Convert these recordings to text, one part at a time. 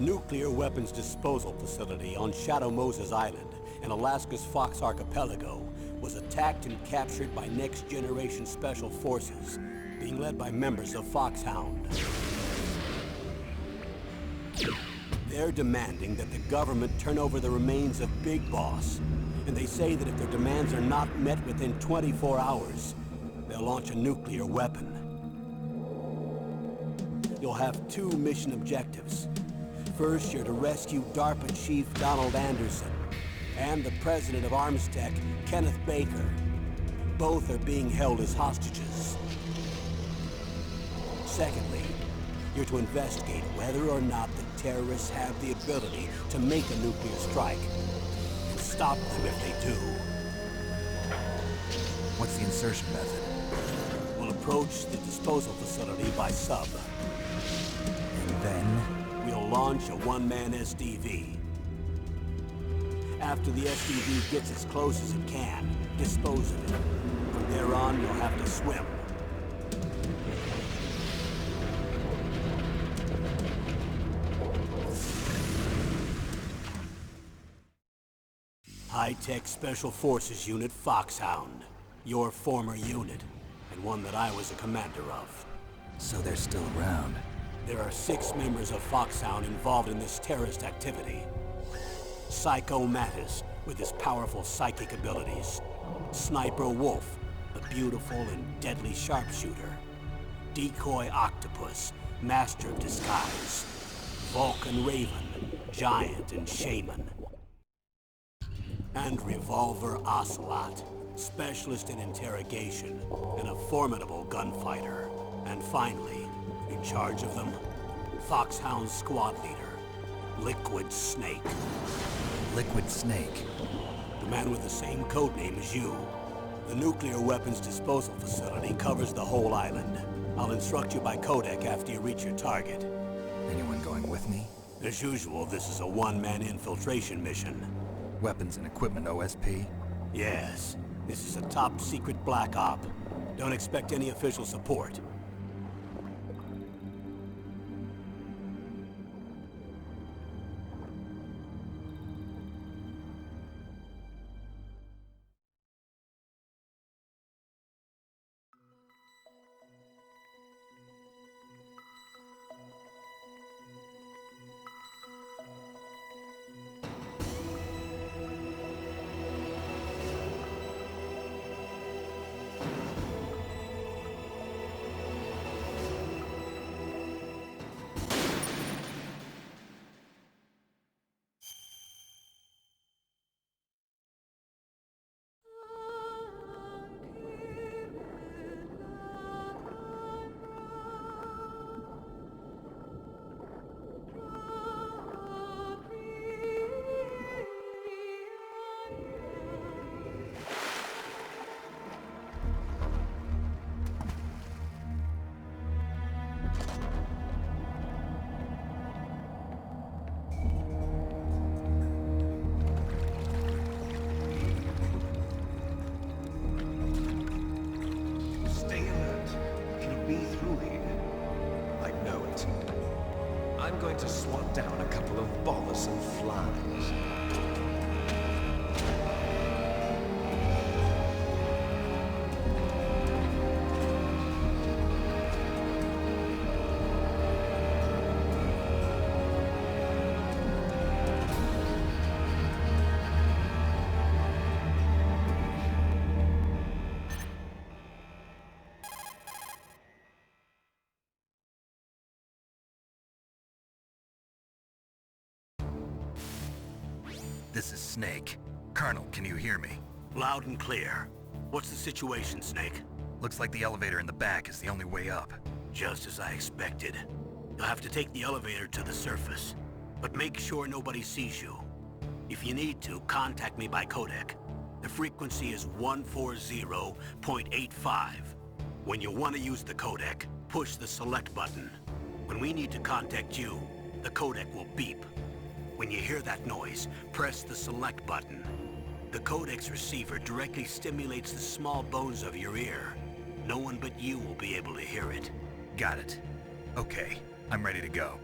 nuclear weapons disposal facility on Shadow Moses Island in Alaska's Fox Archipelago was attacked and captured by next-generation special forces, being led by members of Foxhound. They're demanding that the government turn over the remains of Big Boss, and they say that if their demands are not met within 24 hours, they'll launch a nuclear weapon. You'll have two mission objectives. First, you're to rescue DARPA Chief Donald Anderson and the president of Armstech, Kenneth Baker. Both are being held as hostages. Secondly, you're to investigate whether or not the terrorists have the ability to make a nuclear strike, and stop them if they do. What's the insertion method? We'll approach the disposal facility by sub. And then? We'll launch a one-man SDV. After the SDV gets as close as it can, dispose of it. From there on, you'll have to swim. High-Tech Special Forces Unit Foxhound. Your former unit, and one that I was a commander of. So they're still around. There are 6 members of Foxhound involved in this terrorist activity. Psycho Mattis, with his powerful psychic abilities. Sniper Wolf, the beautiful and deadly sharpshooter. Decoy Octopus, master of disguise. Vulcan Raven, giant and shaman. And Revolver Ocelot, specialist in interrogation and a formidable gunfighter. And finally, in charge of them, Foxhound's squad leader, Liquid Snake. Liquid Snake? The man with the same codename as you. The nuclear weapons disposal facility covers the whole island. I'll instruct you by codec after you reach your target. Anyone going with me? As usual, this is a one-man infiltration mission. Weapons and equipment OSP? Yes. This is a top-secret black op. Don't expect any official support. I'm going to swat down a couple of bothersome flies. This is Snake. Colonel, can you hear me? Loud and clear. What's the situation, Snake? Looks like the elevator in the back is the only way up. Just as I expected. You'll have to take the elevator to the surface. But make sure nobody sees you. If you need to, contact me by codec. The frequency is 140.85. When you want to use the codec, push the select button. When we need to contact you, the codec will beep. When you hear that noise, press the select button. The codec's receiver directly stimulates the small bones of your ear. No one but you will be able to hear it. Got it. Okay, I'm ready to go.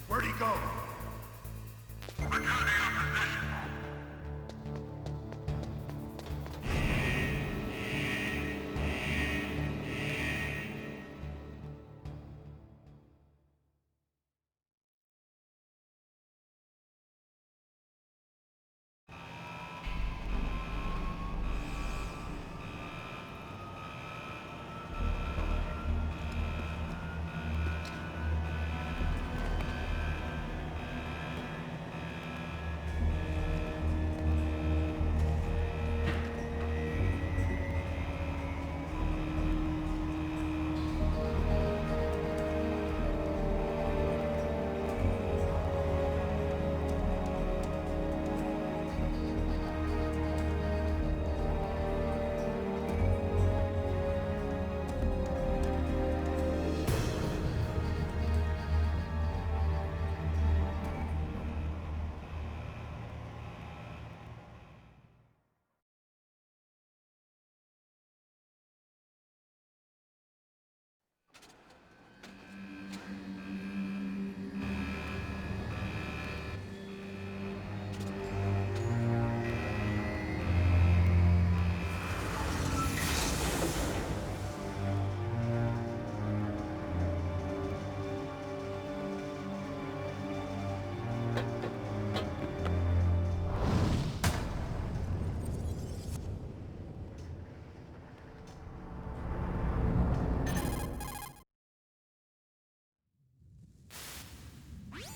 Where'd he go?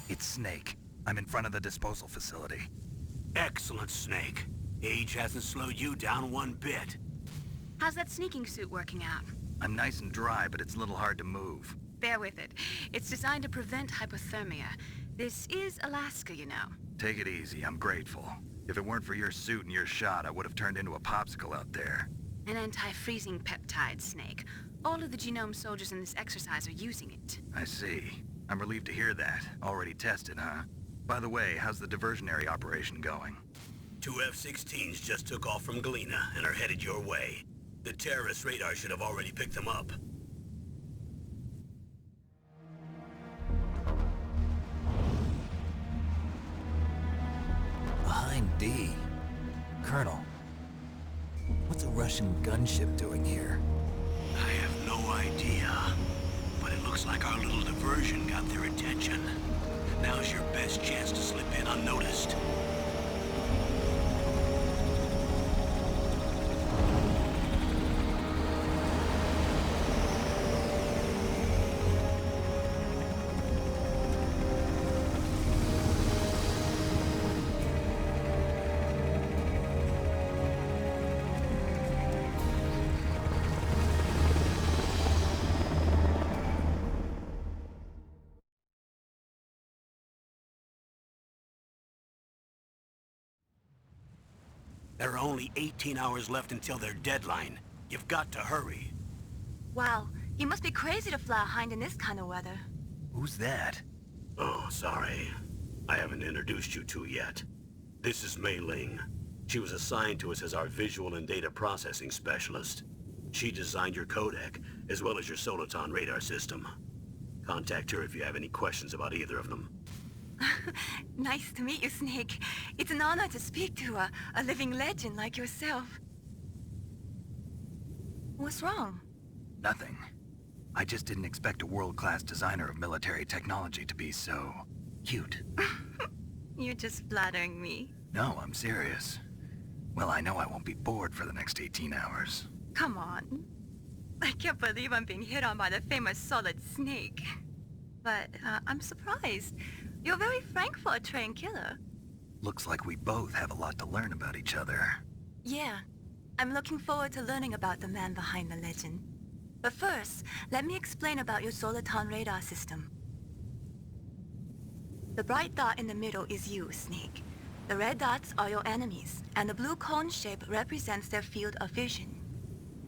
It's Snake. I'm in front of the disposal facility. Excellent, Snake. Age hasn't slowed you down one bit. How's that sneaking suit working out? I'm nice and dry, but it's a little hard to move. Bear with it. It's designed to prevent hypothermia. This is Alaska, you know. Take it easy, I'm grateful. If it weren't for your suit and your shot, I would have turned into a popsicle out there. An anti-freezing peptide, Snake. All of the genome soldiers in this exercise are using it. I see. I'm relieved to hear that. Already tested, huh? By the way, how's the diversionary operation going? 2 F-16s just took off from Galena and are headed your way. The terrorist radar should have already picked them up. Behind D. Colonel, what's a Russian gunship doing here? I have no idea, but it looks like our little diversion got their attention. Now's your best chance to slip in unnoticed. There are only 18 hours left until their deadline. You've got to hurry. Wow, you must be crazy to fly a Hind in this kind of weather. Who's that? Oh, sorry. I haven't introduced you to yet. This is Mei Ling. She was assigned to us as our visual and data processing specialist. She designed your codec, as well as your Soliton radar system. Contact her if you have any questions about either of them. Nice to meet you, Snake. It's an honor to speak to a living legend like yourself. What's wrong? Nothing. I just didn't expect a world-class designer of military technology to be so cute. You're just flattering me. No, I'm serious. Well, I know I won't be bored for the next 18 hours. Come on. I can't believe I'm being hit on by the famous Solid Snake. But I'm surprised. You're very frank for a trained killer. Looks like we both have a lot to learn about each other. Yeah. I'm looking forward to learning about the man behind the legend. But first, let me explain about your Soliton radar system. The bright dot in the middle is you, Snake. The red dots are your enemies, and the blue cone shape represents their field of vision.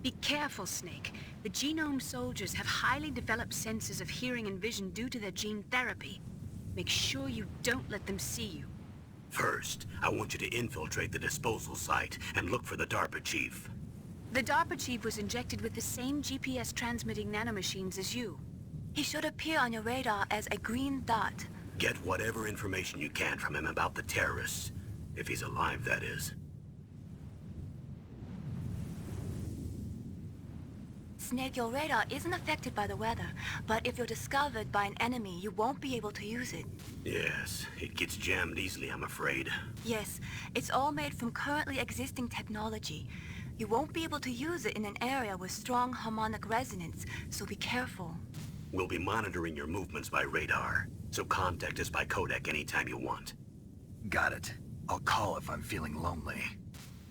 Be careful, Snake. The genome soldiers have highly developed senses of hearing and vision due to their gene therapy. Make sure you don't let them see you. First, I want you to infiltrate the disposal site and look for the DARPA chief. The DARPA chief was injected with the same GPS transmitting nanomachines as you. He should appear on your radar as a green dot, Get whatever information you can from him about the terrorists. If he's alive, that is. Snake, your radar isn't affected by the weather, but if you're discovered by an enemy, you won't be able to use it. Yes, it gets jammed easily, I'm afraid. Yes, it's all made from currently existing technology. You won't be able to use it in an area with strong harmonic resonance, so be careful. We'll be monitoring your movements by radar, so contact us by codec anytime you want. Got it. I'll call if I'm feeling lonely.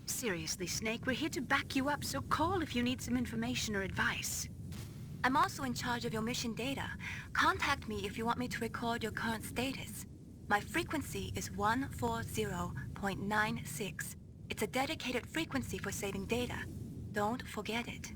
Seriously, Snake, we're here to back you up, so call if you need some information or advice. I'm also in charge of your mission data. Contact me if you want me to record your current status. My frequency is 140.96. It's a dedicated frequency for saving data. Don't forget it.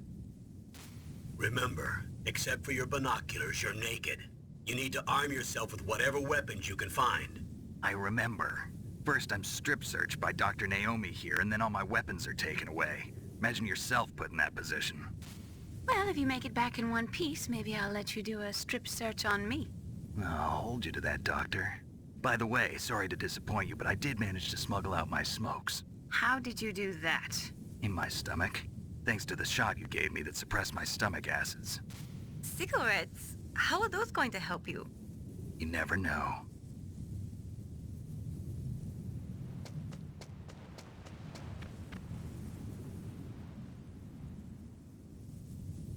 Remember, except for your binoculars, you're naked. You need to arm yourself with whatever weapons you can find. I remember. First, I'm strip searched by Dr. Naomi here, and then all my weapons are taken away. Imagine yourself put in that position. Well, if you make it back in one piece, maybe I'll let you do a strip search on me. I'll hold you to that, Doctor. By the way, sorry to disappoint you, but I did manage to smuggle out my smokes. How did you do that? In my stomach. Thanks to the shot you gave me that suppressed my stomach acids. Cigarettes? How are those going to help you? You never know.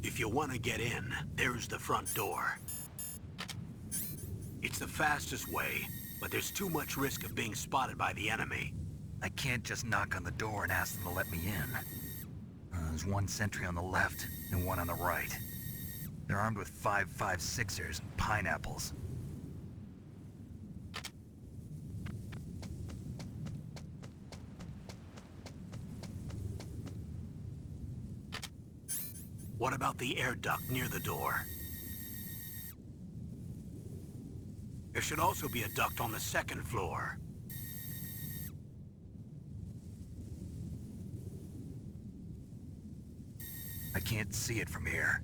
If you want to get in, there's the front door. It's the fastest way, but there's too much risk of being spotted by the enemy. I can't just knock on the door and ask them to let me in. There's one sentry on the left and one on the right. They're armed with 5.56ers and pineapples. What about the air duct near the door? There should also be a duct on the second floor. I can't see it from here.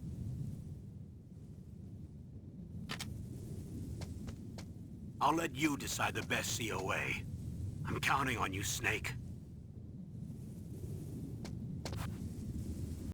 I'll let you decide the best COA. I'm counting on you, Snake.